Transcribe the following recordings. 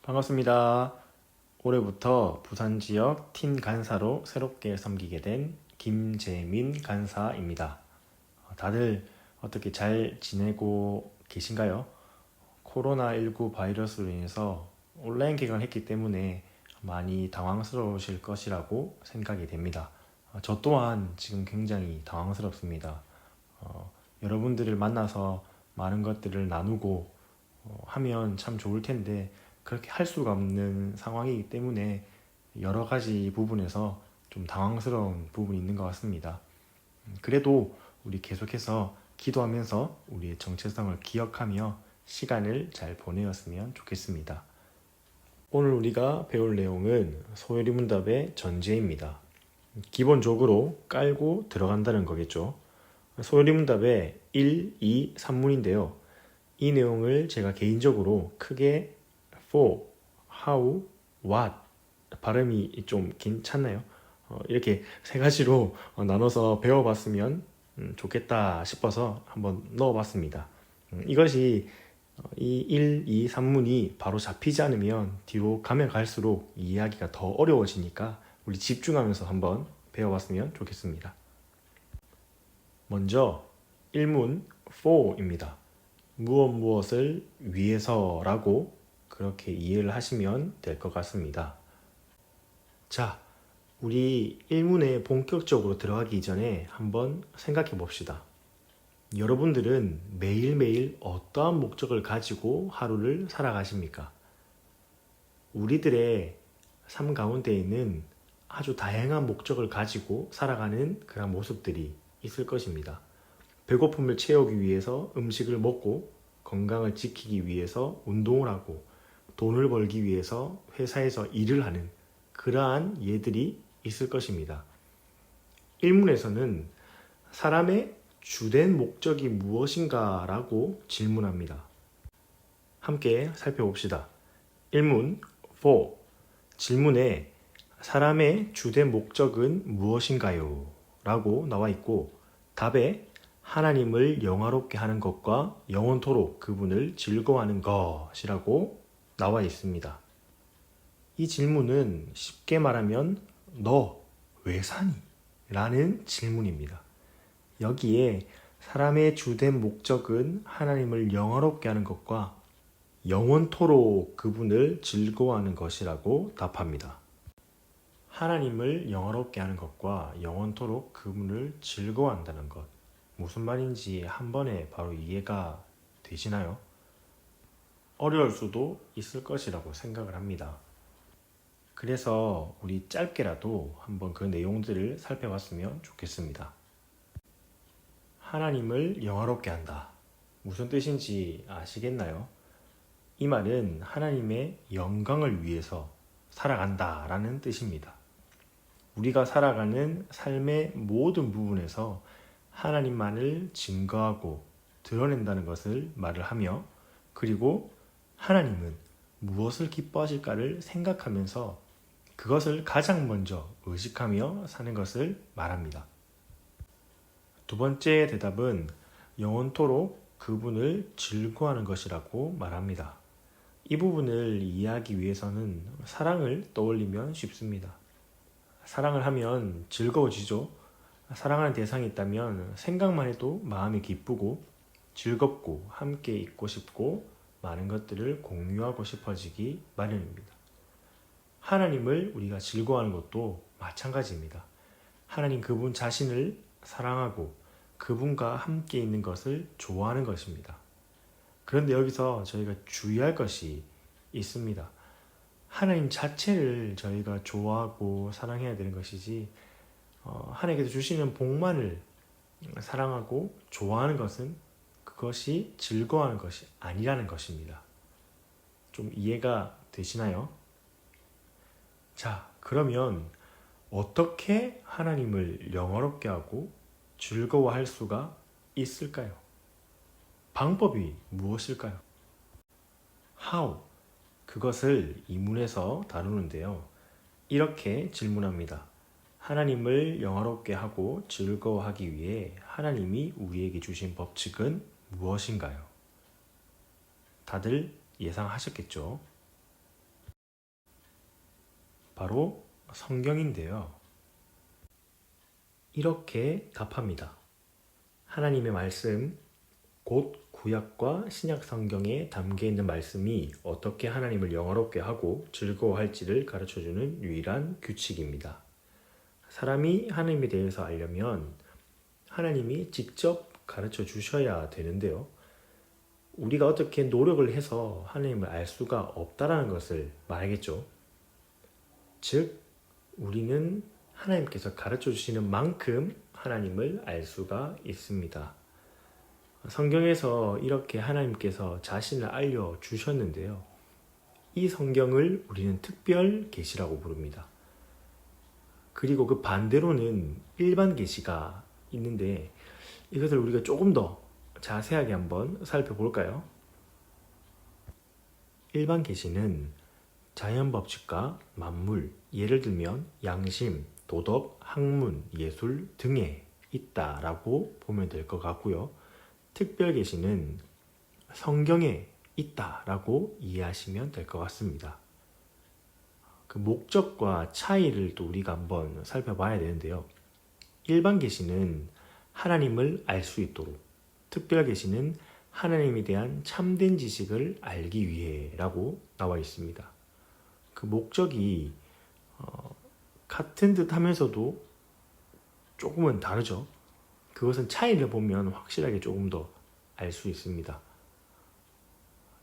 반갑습니다. 올해부터 부산 지역 팀 간사로 새롭게 섬기게 된 김재민 간사입니다. 다들 어떻게 잘 지내고 계신가요? 코로나19 바이러스로 인해서 온라인 개강을 했기 때문에 많이 당황스러우실 것이라고 생각이 됩니다. 저 또한 지금 굉장히 당황스럽습니다. 여러분들을 만나서 많은 것들을 나누고 하면 참 좋을 텐데 그렇게 할 수가 없는 상황이기 때문에 여러 가지 부분에서 좀 당황스러운 부분이 있는 것 같습니다. 그래도 우리 계속해서 기도하면서 우리의 정체성을 기억하며 시간을 잘 보내었으면 좋겠습니다. 오늘 우리가 배울 내용은 소요리문답의 전제입니다. 기본적으로 깔고 들어간다는 거겠죠. 소요리문답의 1, 2, 3문인데요. 이 내용을 제가 개인적으로 크게 for, how, what 발음이 좀 괜찮나요? 이렇게 세 가지로 나눠서 배워봤으면 좋겠다 싶어서 한번 넣어봤습니다. 이것이 이 1, 2, 3문이 바로 잡히지 않으면 뒤로 가면 갈수록 이해하기가 더 어려워지니까 우리 집중하면서 한번 배워봤으면 좋겠습니다. 먼저 1문 for입니다. 무엇을 위해서라고 그렇게 이해를 하시면 될 것 같습니다. 자, 우리 1문에 본격적으로 들어가기 전에 한번 생각해 봅시다. 여러분들은 매일매일 어떠한 목적을 가지고 하루를 살아가십니까? 우리들의 삶 가운데에는 아주 다양한 목적을 가지고 살아가는 그런 모습들이 있을 것입니다. 배고픔을 채우기 위해서 음식을 먹고 건강을 지키기 위해서 운동을 하고 돈을 벌기 위해서 회사에서 일을 하는 그러한 예들이 있을 것입니다. 1문에서는 사람의 주된 목적이 무엇인가 라고 질문합니다. 함께 살펴봅시다. 1문 for 질문에 사람의 주된 목적은 무엇인가요? 라고 나와 있고 답에 하나님을 영화롭게 하는 것과 영원토록 그분을 즐거워하는 것이라고 나와 있습니다. 이 질문은 쉽게 말하면 너 왜 사니? 라는 질문입니다. 여기에 사람의 주된 목적은 하나님을 영화롭게 하는 것과 영원토록 그분을 즐거워하는 것이라고 답합니다. 하나님을 영화롭게 하는 것과 영원토록 그분을 즐거워한다는 것. 무슨 말인지 한 번에 바로 이해가 되시나요? 어려울 수도 있을 것이라고 생각을 합니다. 그래서 우리 짧게라도 한번 그 내용들을 살펴봤으면 좋겠습니다. 하나님을 영화롭게 한다. 무슨 뜻인지 아시겠나요? 이 말은 하나님의 영광을 위해서 살아간다 라는 뜻입니다. 우리가 살아가는 삶의 모든 부분에서 하나님만을 증거하고 드러낸다는 것을 말을 하며 그리고 하나님은 무엇을 기뻐하실까를 생각하면서 그것을 가장 먼저 의식하며 사는 것을 말합니다. 두 번째 대답은 영원토록 그분을 즐거워하는 것이라고 말합니다. 이 부분을 이해하기 위해서는 사랑을 떠올리면 쉽습니다. 사랑을 하면 즐거워지죠. 사랑하는 대상이 있다면 생각만 해도 마음이 기쁘고 즐겁고 함께 있고 싶고 많은 것들을 공유하고 싶어지기 마련입니다. 하나님을 우리가 즐거워하는 것도 마찬가지입니다. 하나님 그분 자신을 사랑하고 그분과 함께 있는 것을 좋아하는 것입니다. 그런데 여기서 저희가 주의할 것이 있습니다. 하나님 자체를 저희가 좋아하고 사랑해야 되는 것이지 하나님께서 주시는 복만을 사랑하고 좋아하는 것은 그것이 즐거워하는 것이 아니라는 것입니다. 좀 이해가 되시나요? 자, 그러면 어떻게 하나님을 영화롭게 하고 즐거워할 수가 있을까요? 방법이 무엇일까요? How? 그것을 이문에서 다루는데요. 이렇게 질문합니다. 하나님을 영화롭게 하고 즐거워하기 위해 하나님이 우리에게 주신 법칙은 무엇인가요? 다들 예상하셨겠죠? 바로 성경인데요. 이렇게 답합니다. 하나님의 말씀, 곧 구약과 신약 성경에 담겨 있는 말씀이 어떻게 하나님을 영화롭게 하고 즐거워할지를 가르쳐주는 유일한 규칙입니다. 사람이 하나님에 대해서 알려면 하나님이 직접 가르쳐 주셔야 되는데요. 우리가 어떻게 노력을 해서 하나님을 알 수가 없다라는 것을 말하겠죠. 즉, 우리는 하나님께서 가르쳐 주시는 만큼 하나님을 알 수가 있습니다. 성경에서 이렇게 하나님께서 자신을 알려주셨는데요. 이 성경을 우리는 특별 계시라고 부릅니다. 그리고 그 반대로는 일반 계시가 있는데 이것을 우리가 조금 더 자세하게 한번 살펴볼까요? 일반 계시는 자연 법칙과 만물, 예를 들면 양심, 도덕, 학문, 예술 등에 있다라고 보면 될 것 같고요. 특별 계시는 성경에 있다라고 이해하시면 될 것 같습니다. 그 목적과 차이를 또 우리가 한번 살펴봐야 되는데요. 일반 계시는 하나님을 알 수 있도록, 특별 계시는 하나님에 대한 참된 지식을 알기 위해라고 나와 있습니다. 그 목적이 같은 듯 하면서도 조금은 다르죠. 그것은 차이를 보면 확실하게 조금 더 알 수 있습니다.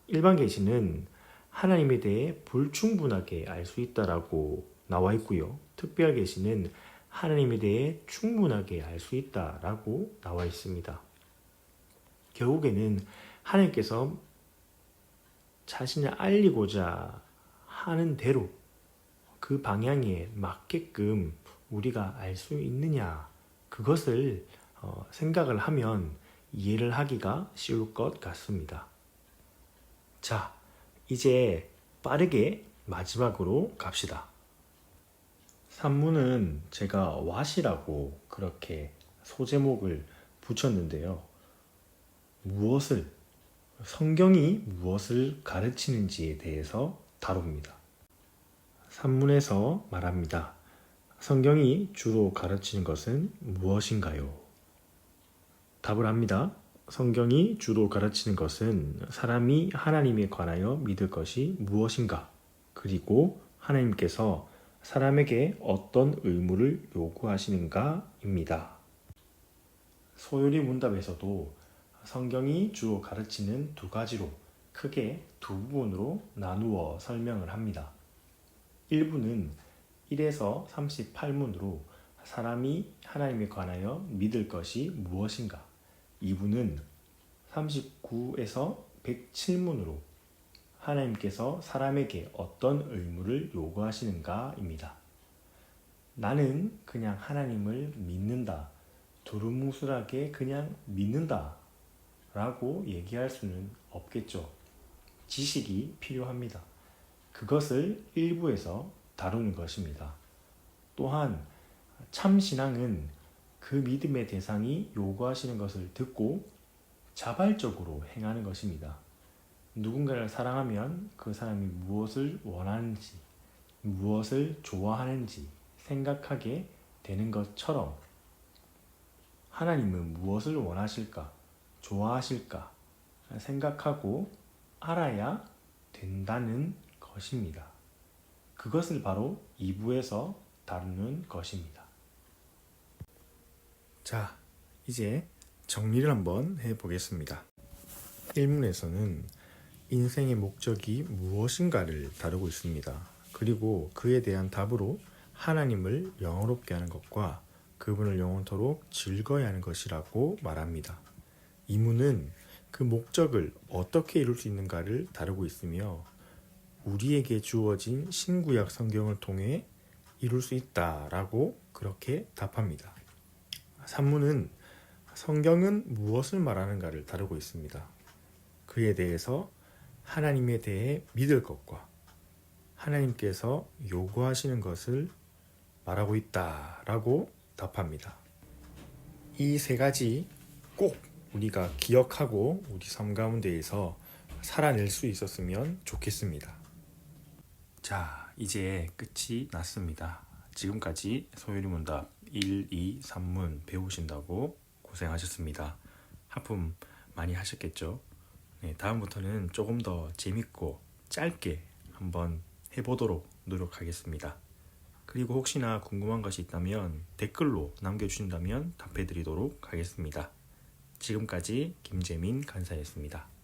일반 계시는 하나님에 대해 불충분하게 알 수 있다라고 나와 있고요. 특별 계시는 하나님에 대해 충분하게 알 수 있다라고 나와 있습니다. 결국에는 하나님께서 자신을 알리고자 하는 대로 그 방향에 맞게끔 우리가 알 수 있느냐, 그것을 생각을 하면 이해를 하기가 쉬울 것 같습니다. 자, 이제 빠르게 마지막으로 갑시다. 산문은 제가 왓이라고 그렇게 소제목을 붙였는데요. 성경이 무엇을 가르치는지에 대해서 다룹니다. 산문에서 말합니다. 성경이 주로 가르치는 것은 무엇인가요? 답을 합니다. 성경이 주로 가르치는 것은 사람이 하나님에 관하여 믿을 것이 무엇인가, 그리고 하나님께서 사람에게 어떤 의무를 요구하시는가입니다. 소요리 문답에서도 성경이 주로 가르치는 두 가지로 크게 두 부분으로 나누어 설명을 합니다. 1부는 1에서 38문으로 사람이 하나님에 관하여 믿을 것이 무엇인가, 2부는 39에서 107문으로 하나님께서 사람에게 어떤 의무를 요구하시는가입니다. 나는 그냥 하나님을 믿는다, 두루뭉술하게 그냥 믿는다 라고 얘기할 수는 없겠죠. 지식이 필요합니다. 그것을 1부에서 다루는 것입니다. 또한 참신앙은 그 믿음의 대상이 요구하시는 것을 듣고 자발적으로 행하는 것입니다. 누군가를 사랑하면 그 사람이 무엇을 원하는지, 무엇을 좋아하는지 생각하게 되는 것처럼 하나님은 무엇을 원하실까, 좋아하실까 생각하고 알아야 된다는 것입니다. 그것을 바로 2부에서 다루는 것입니다. 자, 이제 정리를 한번 해보겠습니다. 1문에서는 인생의 목적이 무엇인가를 다루고 있습니다. 그리고 그에 대한 답으로 하나님을 영원롭게 하는 것과 그분을 영원토록 즐거워야 하는 것이라고 말합니다. 2문은 그 목적을 어떻게 이룰 수 있는가를 다루고 있으며 우리에게 주어진 신구약 성경을 통해 이룰 수 있다라고 그렇게 답합니다. 3문은 성경은 무엇을 말하는가를 다루고 있습니다. 그에 대해서 하나님에 대해 믿을 것과 하나님께서 요구하시는 것을 말하고 있다라고 답합니다. 이 세 가지 꼭 우리가 기억하고 우리 삶 가운데에서 살아낼 수 있었으면 좋겠습니다. 자, 이제 끝이 났습니다. 지금까지 소유리문답 1, 2, 3문 배우신다고 고생하셨습니다. 하품 많이 하셨겠죠? 네, 다음부터는 조금 더 재밌고 짧게 한번 해보도록 노력하겠습니다. 그리고 혹시나 궁금한 것이 있다면 댓글로 남겨주신다면 답해드리도록 하겠습니다. 지금까지 김재민 간사였습니다.